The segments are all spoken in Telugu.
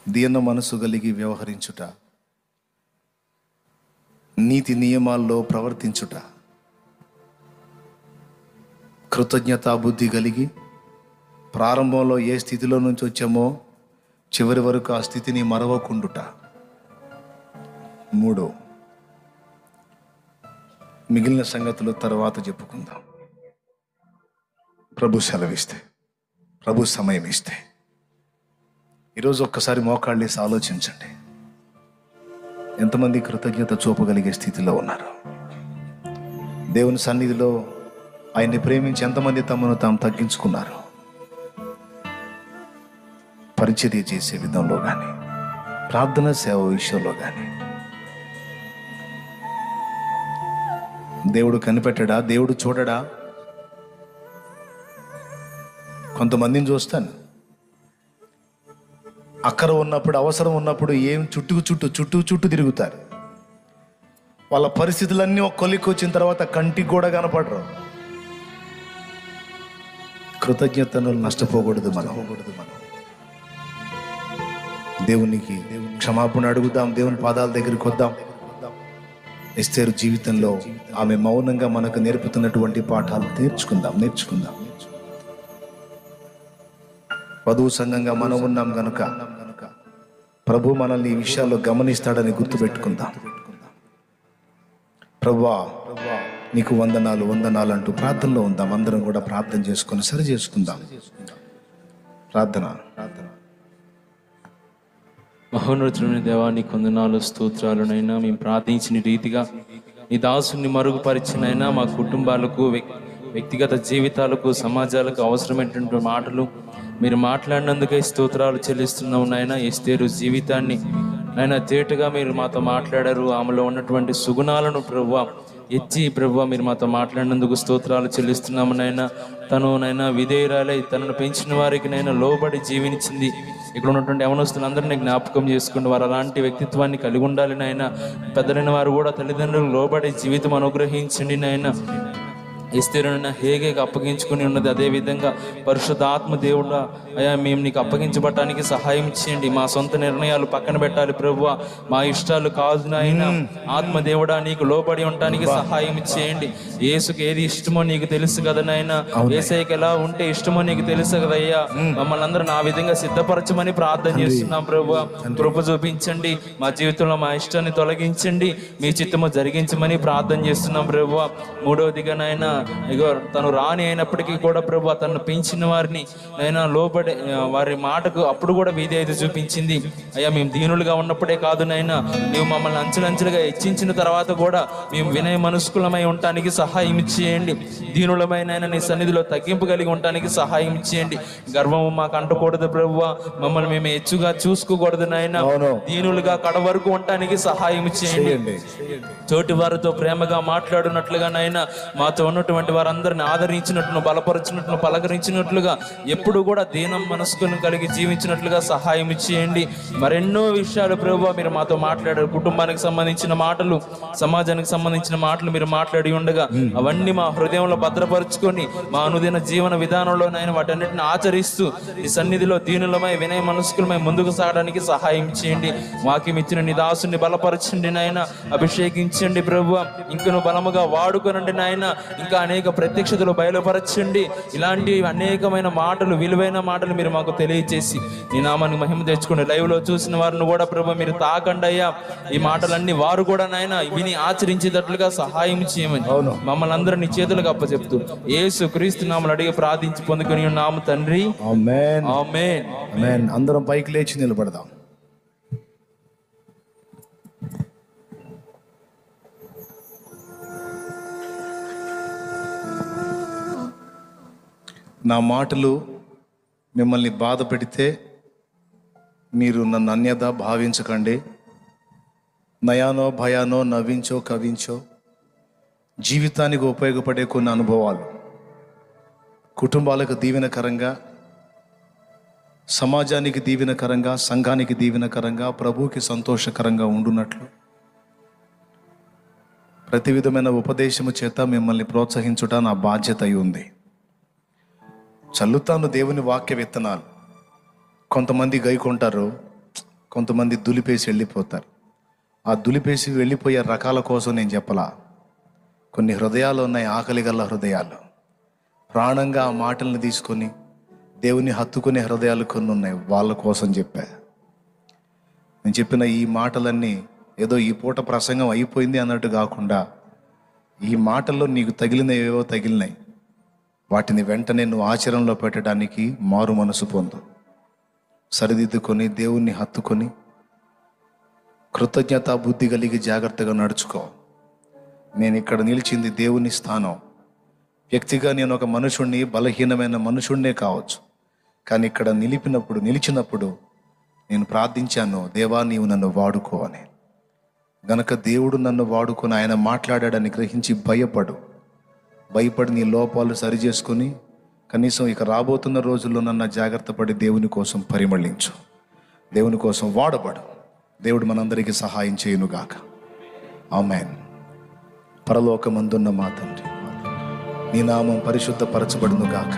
దీన మనసు కలిగి వ్యవహరించుట, నీతి నియమాల్లో ప్రవర్తించుట, కృతజ్ఞతా బుద్ధి కలిగి ప్రారంభంలో ఏ స్థితిలో నుంచి వచ్చామో చివరి వరకు ఆ స్థితిని మరవకుండుట. 3, మిగిలిన సంగతులు తర్వాత చెప్పుకుందాం. ప్రభు సెలవిస్తే, ప్రభు సమయం ఇస్తే. ఈరోజు ఒక్కసారి మోకాళ్ళేసి ఆలోచించండి. ఎంతమంది కృతజ్ఞత చూపగలిగే స్థితిలో ఉన్నారు? దేవుని సన్నిధిలో ఆయన్ని ప్రేమించి ఎంతమంది తమను తాము తగ్గించుకున్నారు? పరిచర్య చేసే విధంలో కానీ, ప్రార్థన సేవ విషయంలో కానీ. దేవుడు కనిపెట్టడా? దేవుడు చూడడా? కొంతమందిని చూస్తాను, అక్కర ఉన్నప్పుడు, అవసరం ఉన్నప్పుడు ఏం చుట్టూ తిరుగుతారు. వాళ్ళ పరిస్థితులన్నీ ఒక కొలిక్కి వచ్చిన తర్వాత కంటికి కూడా కనపడరు. కృతజ్ఞతను నష్టపోకూడదు మనం. దేవునికి క్షమాపణ అడుగుదాం, దేవుని పాదాల దగ్గరికి వద్దాం. ఎస్తేరు జీవితంలో ఆమె మౌనంగా మనకు నేర్పుతున్నటువంటి పాఠాలు నేర్చుకుందాం. వధువు సంఘంగా మనం ఉన్నాం గనుక ప్రభు మనల్ని ఈ విషయాల్లో గమనిస్తాడని గుర్తుపెట్టుకుందాం. ప్రభువా నీకు వందనాలు అంటూ ప్రార్థనలో ఉందాం. అందరం కూడా ప్రార్థన చేసుకొని సరి చేసుకుందాం. ప్రార్థన. మహోన్నతుడైన దేవా, నీకు వందనాలు, స్తోత్రాలునైనా. మేము ప్రార్థించిన రీతిగా నీ దాసుని మరుగుపరిచినైనా మా కుటుంబాలకు, వ్యక్తిగత జీవితాలకు, సమాజాలకు అవసరమైనటువంటి మాటలు మీరు మాట్లాడినందుకే స్తోత్రాలు చెల్లిస్తున్నాం నాయన. ఎస్తేరు జీవితాన్ని నాయన తేటగా మీరు మాతో మాట్లాడారు. ఆమెలో ఉన్నటువంటి సుగుణాలను ప్రభువా ఎత్తి ప్రభువా మీరు మాతో మాట్లాడినందుకు స్తోత్రాలు చెల్లిస్తున్నాము నాయన. తను నైనా విధేయురాలై తనను పెంచిన వారికి నైనా లోబడి జీవించింది. ఇక్కడ ఉన్నటువంటి యవనస్తులందరినీ జ్ఞాపకం చేసుకుని వారు అలాంటి వ్యక్తిత్వాన్ని కలిగి ఉండాలి నాయన. పెద్దలైన వారు కూడా తల్లిదండ్రులు లోబడి జీవితం అనుగ్రహించండి నాయన. ఎస్తేరునైనా హేగేకి అప్పగించుకుని ఉన్నది. అదేవిధంగా పరిశుద్ధాత్మ దేవుడా అయ్యా, మేము నీకు అప్పగించబడటానికి సహాయం చేయండి. మా సొంత నిర్ణయాలు పక్కన పెట్టాలి ప్రభువా, మా ఇష్టాలు కాదు నాయన. ఆత్మదేవుడా నీకు లోబడి ఉండటానికి సహాయం చేయండి. యేసుకు ఏది ఇష్టమో నీకు తెలుసు కదా నాయన. యేసయ్యకి ఎలా ఉంటే ఇష్టమో నీకు తెలుసు కదయ్యా. మమ్మల్ని అందరూ నా విధంగా సిద్ధపరచమని ప్రార్థన చేస్తున్నాం ప్రభువా. కృప చూపించండి, మా జీవితంలో మా ఇష్టాన్ని తొలగించండి, మీ చిత్తము జరిగించమని ప్రార్థన చేస్తున్నాం ప్రభువా. 3వదిగా నాయన, ఇగో తను రాని అయినప్పటికీ కూడా ప్రభు తను పెంచిన వారిని నైనా లోబడి వారి మాటకు అప్పుడు కూడా విధేయత చూపించింది. అయ్యా, మేము దీనులుగా ఉన్నప్పుడే కాదు నైనా, నీవు మమ్మల్ని అంచెలంచెలుగా హెచ్చించిన తర్వాత కూడా మేము వినయ మనస్కులమై ఉండటానికి సహాయం చేయండి. దీనులమైన నీ సన్నిధిలో తగ్గింపు కలిగి ఉండటానికి సహాయం చేయండి. గర్వము మాకు అంటకూడదు ప్రభువా, మమ్మల్ని మేము హెచ్చుగా చూసుకోకూడదు నాయన. దీనులుగా కడ వరకు ఉండటానికి సహాయం చేయండి. తోటి వారితో ప్రేమగా మాట్లాడినట్లుగా నాయన, మాతో ఉన్నటువంటి వారందరిని ఆదరించినట్లు, బలపరిచినట్లు, పలకరించినట్లుగా ఎప్పుడు కూడా దీనం మనసుకుని కలిగి జీవించినట్లుగా సహాయం చేయండి. మరెన్నో విషయాలు ప్రభువా మీరు మాతో మాట్లాడారు. కుటుంబానికి సంబంధించిన మాటలు, సమాజానికి సంబంధించిన మాటలు మీరు మాట్లాడి ఉండగా అవన్నీ మా హృదయంలో భద్రపరుచుకొని మా అనుదిన జీవన విధానంలో నాయన వాటన్నిటిని ఆచరిస్తూ ఈ సన్నిధిలో దీనులమై వినయ మనస్కులమై ముందుకు సాగడానికి సహాయం చేయండి. వాక్యం ఇచ్చిన నీ దాసుని బలపరచండి నాయన, అభిషేకించండి ప్రభువా. ఇంకను బలముగా వాడుకొనండి నాయన. ఇంకా అనేక ప్రత్యక్షతలు బయలుపరచండి. ఇలాంటి అనేకమైన మాటలు, విలువైన మాటలు మీరు మాకు తెలియజేసి నీ నామానికి మహిమ తెచ్చుకోండి. లైవ్ లో చూసిన వారిని కూడా ప్రభు మీరు తాకండి అయ్యా. ఈ మాటలన్నీ వారు కూడా నాయన విని ఆచరించేటట్లుగా సహాయం చేయమని మమ్మల్ని అందరూ నీ చేతులకు అప్పచెప్తూ యేసు క్రీస్తు నామమున అడిగి ప్రార్థించి పొందుకొని ఉన్నాము తండ్రి. ఆమేన్. ఆమేన్. ఆమేన్. అందరం పైకి లేచి నిలబడదాం. నా మాటలు మిమ్మల్ని బాధ పెడితే మీరు నన్ను అన్యథా భావించకండి. నయానో భయానో, నవ్వించో కవించో, జీవితానికి ఉపయోగపడే కొన్ని అనుభవాలు కుటుంబాలకు దీవెనకరంగా, సమాజానికి దీవెనకరంగా, సంఘానికి దీవెనకరంగా, ప్రభువుకి సంతోషకరంగా ఉండునట్లు ప్రతి విధమైన ఉపదేశము చేత మిమ్మల్ని ప్రోత్సహించుట నా బాధ్యత అయి ఉంది. చల్లుతాను దేవుని వాక్య విత్తనాలు. కొంతమంది గైకొంటారు, కొంతమంది దులిపేసి వెళ్ళిపోతారు. ఆ దులిపేసి వెళ్ళిపోయే రకాల కోసం నేను చెప్పలా. కొన్ని హృదయాలు ఉన్నాయి, ఆకలి గల హృదయాలు. ప్రాణంగా ఆ మాటలను తీసుకొని దేవుని హత్తుకునే హృదయాలు కొన్ని ఉన్నాయి, వాళ్ళ కోసం చెప్పా. నేను చెప్పిన ఈ మాటలన్నీ ఏదో ఈ పూట ప్రసంగం అయిపోయింది అన్నట్టు కాకుండా, ఈ మాటల్లో నీకు తగిలినవేవో తగిలినాయి, వాటిని వెంటనే నువ్వు ఆచరణలో పెట్టడానికి మారు మనసు పొందు. సరిదిద్దుకొని దేవుణ్ణి హత్తుకొని కృతజ్ఞతా బుద్ధి కలిగి జాగ్రత్తగా నడుచుకో. నేను ఇక్కడ నిలిచింది దేవుని స్థానం. వ్యక్తిగా నేను ఒక మనుషుణ్ణి, బలహీనమైన మనుషుణ్ణే కావచ్చు, కానీ ఇక్కడ నిలిచినప్పుడు నేను ప్రార్థించాను, దేవా నీవు నన్ను వాడుకో అని. గనక దేవుడు నన్ను వాడుకొని ఆయన మాట్లాడాడని గ్రహించి భయపడి నీ లోపాలు సరిచేసుకొని కనీసం ఇక రాబోతున్న రోజుల్లో నన్ను జాగ్రత్త పడి దేవుని కోసం పరిమళించు, దేవుని కోసం వాడబడు. దేవుడు మనందరికీ సహాయం చేయునుగాక. ఆమేన్. పరలోకమందున్న మా తండ్రి, నీ నామం పరిశుద్ధపరచబడునుగాక,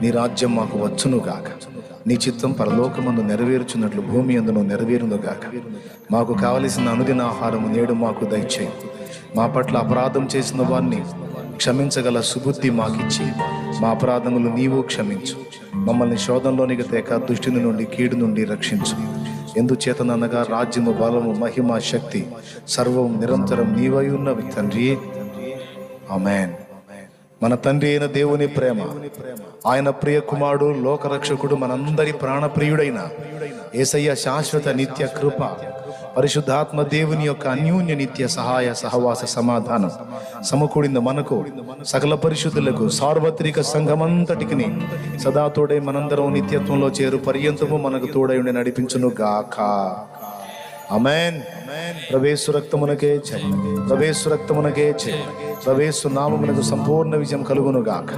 నీ రాజ్యం మాకు వచ్చునుగాక, నీ చిత్తం పరలోకమందు నెరవేర్చున్నట్లు భూమి అందును నెరవేరునుగాక. మాకు కావలసిన అనుదిన ఆహారము నేడు మాకు దయచేయి. మా పట్ల అపరాధం చేసిన వారిని క్షమించగల సుబుద్ధి మాకిచ్చి మా అపరాధములు నీవు క్షమించు. మమ్మల్ని శోధంలోనికి తేక దుష్టుని నుండి, కీడు నుండి రక్షించు. ఎందుచేతననగా రాజ్యము, బలము, మహిమ, శక్తి సర్వం నిరంతరం నీవై ఉన్నవి తండ్రి. ఆమేన్. మన తండ్రి అయిన దేవుని ప్రేమ, ఆయన ప్రియ కుమారుడు లోకరక్షకుడు మనందరి ప్రాణప్రియుడైన యేసయ్య శాశ్వత నిత్య కృప, పరిశుద్ధాత్మ దేవుని యొక్క అన్యోన్య నిత్య సహాయ సహవాస సమాధానం సమకూడిన మనకు సకల పరిశుద్ధులకు సార్వత్రిక సంఘమంతటికి సదా తోడై మనందరం నిత్యత్వంలో చేరు పర్యంతము మనకు తోడై ఉండి నడిపించును గాక. ఆమేన్. ప్రవేశు రక్తమునకే జయ, ప్రవేశు రక్తమునకే జయ, ప్రవేశు నామమునకు సంపూర్ణ విజయం కలుగును గాక.